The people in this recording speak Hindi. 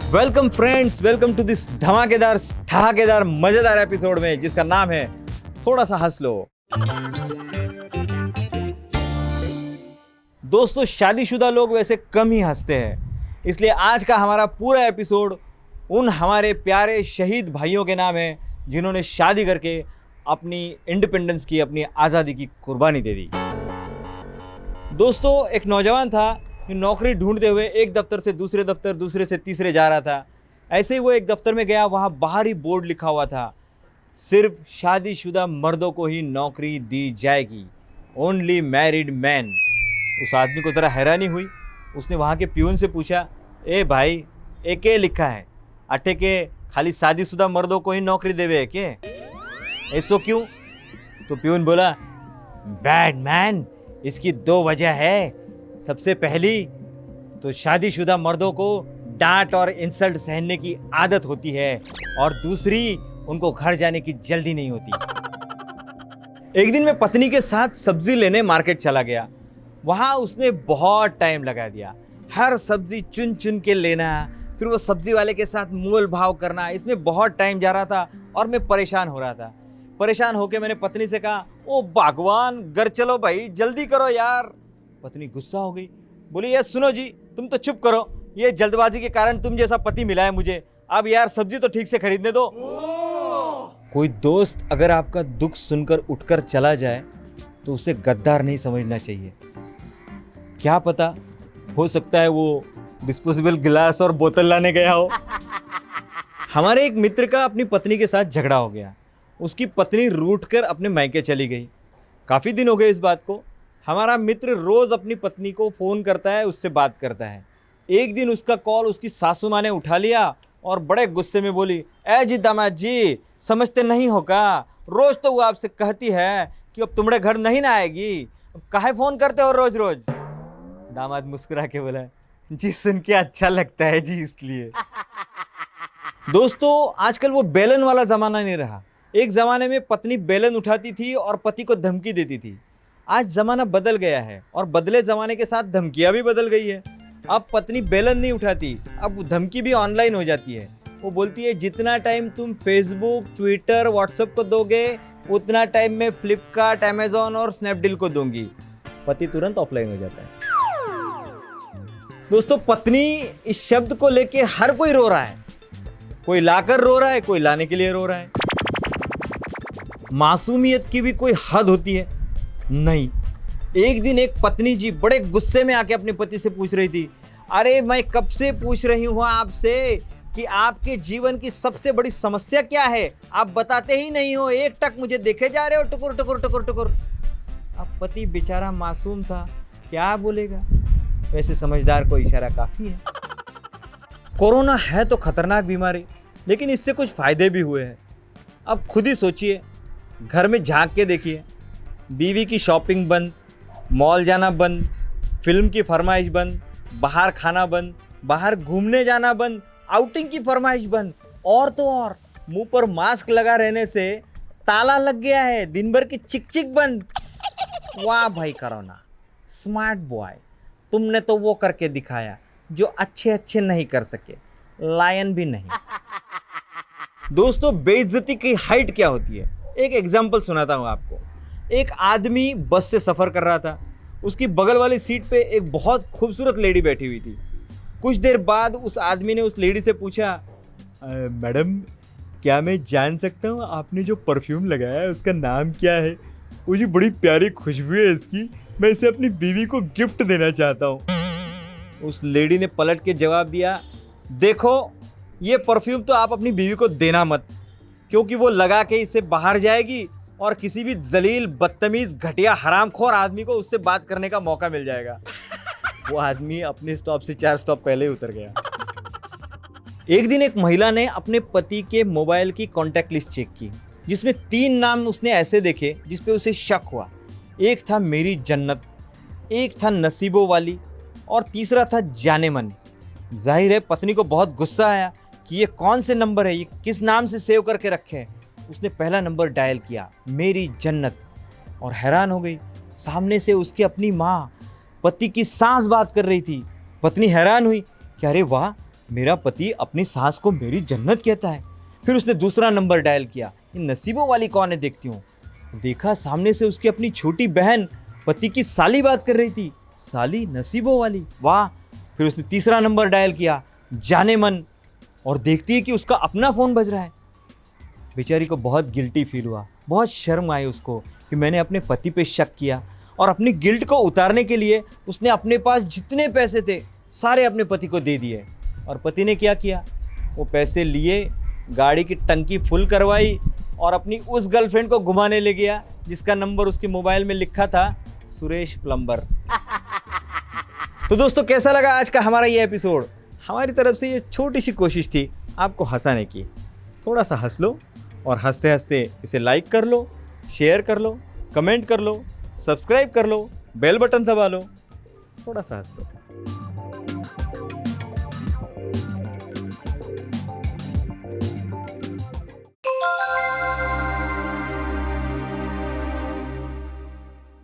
Welcome friends, welcome to this धमाकेदार ठहाकेदार मजेदार एपिसोड में जिसका नाम है थोड़ा सा हंस लो। दोस्तों, शादीशुदा लोग वैसे कम ही हंसते हैं, इसलिए आज का हमारा पूरा एपिसोड उन हमारे प्यारे शहीद भाइयों के नाम है जिन्होंने शादी करके अपनी इंडिपेंडेंस की, अपनी आज़ादी की कुर्बानी दे दी। दोस्तों, एक नौजवान था नौकरी ढूंढते हुए एक दफ्तर से दूसरे दफ्तर, दूसरे से तीसरे जा रहा था। ऐसे ही वो एक दफ्तर में गया, वहाँ बाहर ही बोर्ड लिखा हुआ था, सिर्फ शादीशुदा मर्दों को ही नौकरी दी जाएगी, ओनली मैरिड मैन। उस आदमी को ज़रा हैरानी हुई। उसने वहाँ के प्यून से पूछा, ए भाई, एक लिखा है अटे के खाली शादीशुदा मर्दों को ही नौकरी देवे है के, ऐसो क्यों? तो प्यून बोला, बैड मैन, इसकी दो वजह है। सबसे पहली तो शादीशुदा मर्दों को डांट और इंसल्ट सहने की आदत होती है, और दूसरी उनको घर जाने की जल्दी नहीं होती। एक दिन मैं पत्नी के साथ सब्जी लेने मार्केट चला गया। वहाँ उसने बहुत टाइम लगा दिया, हर सब्जी चुन चुन के लेना, फिर वो सब्जी वाले के साथ मोल भाव करना, इसमें बहुत टाइम जा रहा था और मैं परेशान हो रहा था। परेशान होकर मैंने पत्नी से कहा, ओ भगवान, घर चलो भाई, जल्दी करो यार। पत्नी गुस्सा हो गई, बोली, ये सुनो जी, तुम तो चुप करो, ये जल्दबाजी के कारण तुम जैसा पति मिला है मुझे, अब यार सब्जी तो ठीक से खरीदने दो। कोई दोस्त अगर आपका दुख सुनकर उठकर चला जाए तो उसे गद्दार नहीं समझना चाहिए। क्या पता, हो सकता है वो डिस्पोजेबल गिलास और बोतल लाने गया हो। हमारे एक मित्र का अपनी पत्नी के साथ झगड़ा हो गया। उसकी पत्नी रूठकर अपने मायके चली गई। काफ़ी दिन हो गए इस बात को। हमारा मित्र रोज़ अपनी पत्नी को फ़ोन करता है, उससे बात करता है। एक दिन उसका कॉल उसकी सासू माँ ने उठा लिया और बड़े गुस्से में बोली, ए जी दामाद जी, समझते नहीं हो का? रोज़ तो वो आपसे कहती है कि अब तुम्हारे घर नहीं ना आएगी, काहे फ़ोन करते हो रोज़ रोज़? दामाद मुस्कुरा के बोला, जी सुन के अच्छा लगता है जी, इसलिए। दोस्तों, आजकल वो बेलन वाला ज़माना नहीं रहा। एक ज़माने में पत्नी बेलन उठाती थी और पति को धमकी देती थी। आज ज़माना बदल गया है और बदले ज़माने के साथ धमकियाँ भी बदल गई है। अब पत्नी बेलन नहीं उठाती, अब धमकी भी ऑनलाइन हो जाती है। वो बोलती है, जितना टाइम तुम फेसबुक, ट्विटर, व्हाट्सएप को दोगे उतना टाइम मैं फ्लिपकार्ट, अमेजोन और स्नैपडील को दूंगी। पति तुरंत ऑफलाइन हो जाता है। दोस्तों, पत्नी इस शब्द को लेके हर कोई रो रहा है। कोई लाकर रो रहा है, कोई लाने के लिए रो रहा है। मासूमियत की भी कोई हद होती है? नहीं। एक दिन एक पत्नी जी बड़े गुस्से में आके अपने पति से पूछ रही थी, अरे मैं कब से पूछ रही हूँ आपसे कि आपके जीवन की सबसे बड़ी समस्या क्या है, आप बताते ही नहीं हो, एक टक मुझे देखे जा रहे हो, टुकुर टुकुर टुकुर टुकुर। अब पति बेचारा मासूम था, क्या बोलेगा? वैसे समझदार को इशारा काफी है। कोरोना है तो खतरनाक बीमारी, लेकिन इससे कुछ फायदे भी हुए हैं। अब खुद ही सोचिए, घर में झांक के देखिए, बीवी की शॉपिंग बंद, मॉल जाना बंद, फिल्म की फरमाइश बंद, बाहर खाना बंद, बाहर घूमने जाना बंद, आउटिंग की फरमाइश बंद, और तो और मुंह पर मास्क लगा रहने से ताला लग गया है, दिन भर की चिक चिक बंद। वाह भाई कोरोना, स्मार्ट बॉय, तुमने तो वो करके दिखाया जो अच्छे अच्छे नहीं कर सके, लायन भी नहीं। दोस्तों, बेइज्जती की हाइट क्या होती है? एक एग्जाम्पल सुनाता हूँ आपको। एक आदमी बस से सफ़र कर रहा था। उसकी बगल वाली सीट पे एक बहुत खूबसूरत लेडी बैठी हुई थी। कुछ देर बाद उस आदमी ने उस लेडी से पूछा, मैडम, क्या मैं जान सकता हूँ आपने जो परफ्यूम लगाया है उसका नाम क्या है? मुझे बड़ी प्यारी खुशबू है इसकी, मैं इसे अपनी बीवी को गिफ्ट देना चाहता हूँ। उस लेडी ने पलट के जवाब दिया, देखो, ये परफ्यूम तो आप अपनी बीवी को देना मत, क्योंकि वो लगा के इससे बाहर जाएगी और किसी भी जलील, बदतमीज, घटिया, हरामखोर आदमी को उससे बात करने का मौका मिल जाएगा। वो आदमी अपने स्टॉप से 4 स्टॉप पहले ही उतर गया। एक दिन एक महिला ने अपने पति के मोबाइल की कॉन्टैक्ट लिस्ट चेक की, जिसमें 3 नाम उसने ऐसे देखे जिसपे उसे शक हुआ। एक था मेरी जन्नत, एक था नसीबों वाली, और तीसरा था जाने मन। जाहिर है पत्नी को बहुत गुस्सा आया कि ये कौन से नंबर है, ये किस नाम से सेव करके रखे हैं। उसने पहला नंबर डायल किया, मेरी जन्नत, और हैरान हो गई, सामने से उसकी अपनी माँ पति की सास बात कर रही थी। पत्नी हैरान हुई कि अरे वाह, मेरा पति अपनी सास को मेरी जन्नत कहता है। फिर उसने दूसरा नंबर डायल किया, ये नसीबों वाली कौन है देखती हूँ। देखा सामने से उसकी अपनी छोटी बहन पति की साली बात कर रही थी। साली नसीबों वाली, वाह। फिर उसने तीसरा नंबर डायल किया, जाने मन, और देखती है कि उसका अपना फ़ोन बज रहा है। बेचारी को बहुत गिल्टी फील हुआ, बहुत शर्म आई उसको कि मैंने अपने पति पे शक किया, और अपनी गिल्ट को उतारने के लिए उसने अपने पास जितने पैसे थे सारे अपने पति को दे दिए। और पति ने क्या किया, वो पैसे लिए, गाड़ी की टंकी फुल करवाई और अपनी उस गर्लफ्रेंड को घुमाने ले गया जिसका नंबर उसके मोबाइल में लिखा था सुरेश प्लम्बर। तो दोस्तों, कैसा लगा आज का हमारा ये एपिसोड? हमारी तरफ से ये छोटी सी कोशिश थी आपको हंसाने की। थोड़ा सा हंस लो और हंसते हंसते इसे लाइक कर लो, शेयर कर लो, कमेंट कर लो, सब्सक्राइब कर लो, बेल बटन दबा लो, थोड़ा सा हंस लो।